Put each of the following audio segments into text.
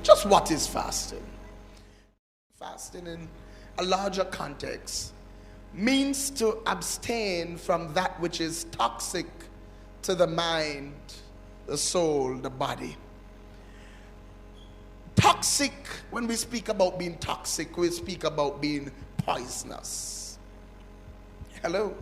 Just what is fasting? Fasting in a larger context means to abstain from that which is toxic to the mind, the soul, the body. Toxic, when we speak about being toxic, we speak about being poisonous. Hello?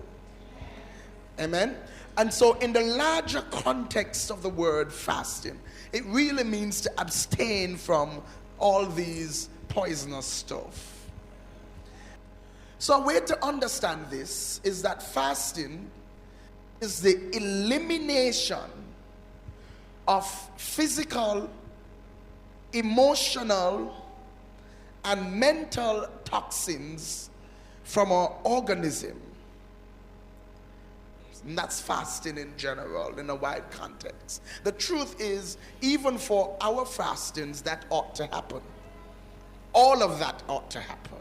Amen? And so in the larger context of the word fasting, it really means to abstain from all these poisonous stuff. So a way to understand this is that fasting is the elimination of physical, emotional, and mental toxins from our organism. And that's fasting in general, in a wide context. The truth is, even for our fastings, that ought to happen. All of that ought to happen.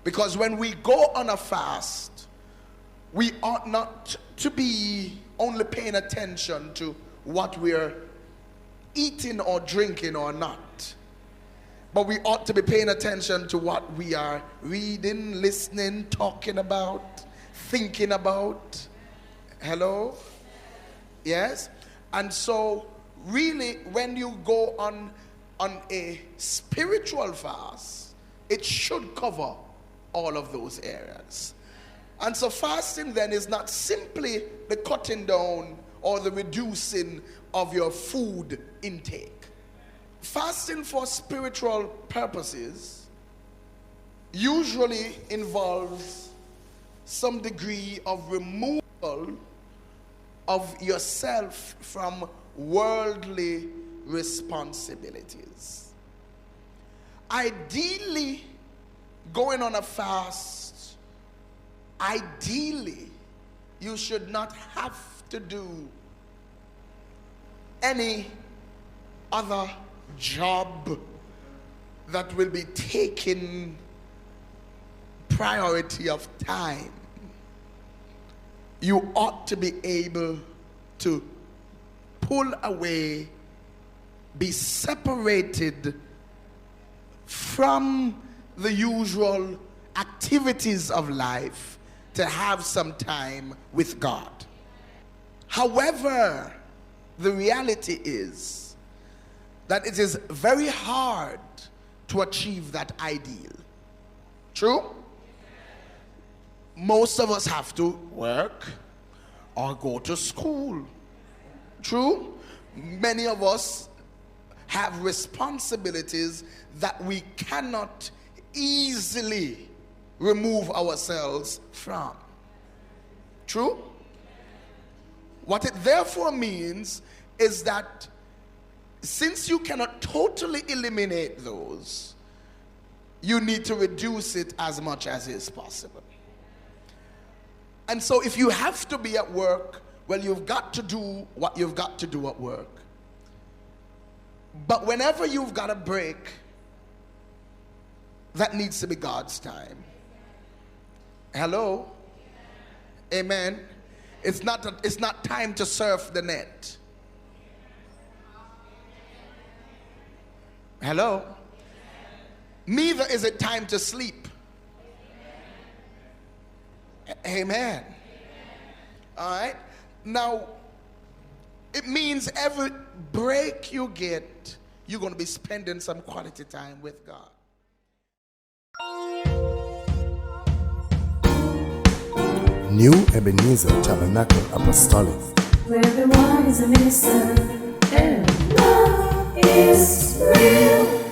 Because when we go on a fast, we ought not to be only paying attention to what we're eating or drinking or not. But we ought to be paying attention to what we are reading, listening, talking about, thinking about. Hello? Yes? And so really, when you go on a spiritual fast, it should cover all of those areas. And so fasting then is not simply the cutting down or the reducing of your food intake. Fasting for spiritual purposes usually involves some degree of removal of yourself from worldly responsibilities. Ideally, going on a fast, ideally, you should not have to do any other job that will be taking priority of time. You ought to be able to pull away, be separated from the usual activities of life to have some time with God. However, the reality is that it is very hard to achieve that ideal. True? Most of us have to work or go to school. True? Many of us have responsibilities that we cannot easily remove ourselves from. True? What it therefore means is that since you cannot totally eliminate those, you need to reduce it as much as is possible. And so if you have to be at work, well, you've got to do what you've got to do at work. But whenever you've got a break, that needs to be God's time. Hello? Amen. It's not time to surf the net. Hello? Neither is it time to sleep. Amen. All right? Now, it means every break you get, you're going to be spending some quality time with God. New Ebenezer Tabernacle Apostolic, where everyone is a minister and love is real.